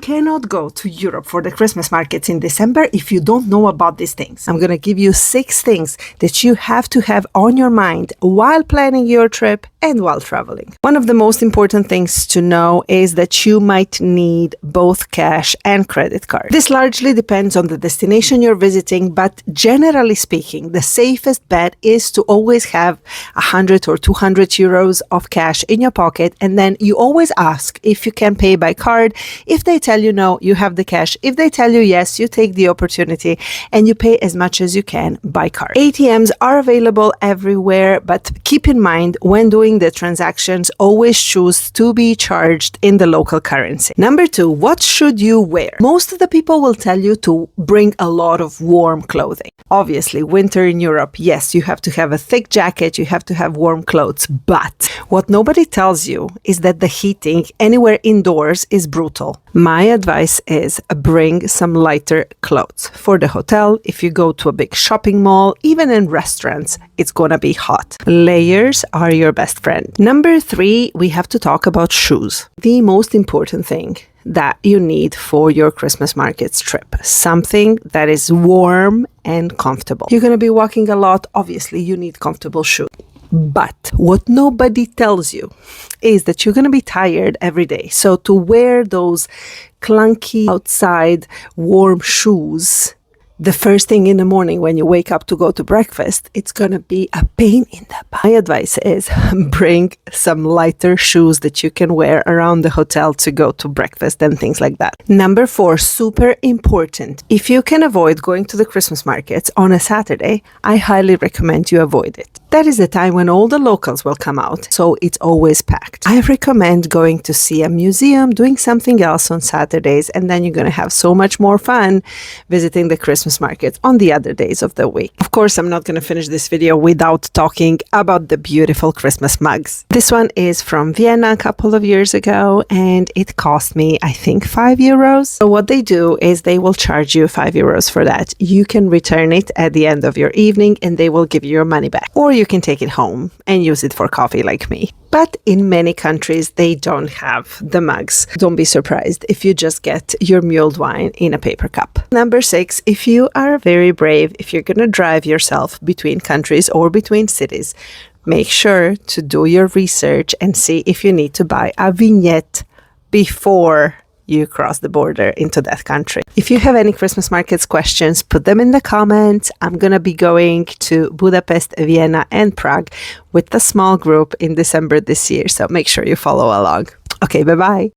cannot go to Europe for the Christmas markets in December if you don't know about these things. I'm going to give you 6 things that you have to have on your mind while planning your trip and while traveling. One of the most important things to know is that you might need both cash and credit card. This largely depends on the destination you're visiting, but generally speaking, the safest bet is to always have 100 or 200 euros of cash in your pocket, and then you always ask if you can pay by card. If they tell you no, you have the cash. If they tell you yes, you take the opportunity and you pay as much as you can by card. ATMs are available everywhere, but keep in mind when doing the transactions, always choose to be charged in the local currency. Number 2, what should you wear? Most of the people will tell you to bring a lot of warm clothing. Obviously, winter in Europe, yes, you have to have a thick jacket, you have to have warm clothes, but what nobody tells you is that the heating anywhere indoors is brutal. My advice is bring some lighter clothes. For the hotel, if you go to a big shopping mall, even in restaurants, it's gonna be hot. Layers are your best friend. Number 3, we have to talk about shoes. The most important thing that you need for your Christmas markets trip. Something that is warm and comfortable. You're going to be walking a lot. Obviously, you need comfortable shoes. But what nobody tells you is that you're going to be tired every day. So to wear those clunky outside warm shoes the first thing in the morning when you wake up to go to breakfast, it's going to be a pain in the butt. My advice is bring some lighter shoes that you can wear around the hotel to go to breakfast and things like that. Number 4, super important. If you can avoid going to the Christmas markets on a Saturday, I highly recommend you avoid it. That is the time when all the locals will come out, so it's always packed. I recommend going to see a museum, doing something else on Saturdays, and then you're going to have so much more fun visiting the Christmas markets on the other days of the week. Of course, I'm not going to finish this video without talking about the beautiful Christmas mugs. This one is from Vienna a couple of years ago, and it cost me, I think, 5 euros. So what they do is they will charge you 5 euros for that. You can return it at the end of your evening, and they will give you your money back. Or you can take it home and use it for coffee like me. But in many countries, they don't have the mugs. Don't be surprised if you just get your mulled wine in a paper cup. Number 6, if you are very brave, if you're going to drive yourself between countries or between cities, make sure to do your research and see if you need to buy a vignette before you cross the border into that country. If you have any Christmas markets questions, put them in the comments. I'm going to be going to Budapest, Vienna, and Prague with a small group in December this year, so make sure you follow along. Okay, bye-bye.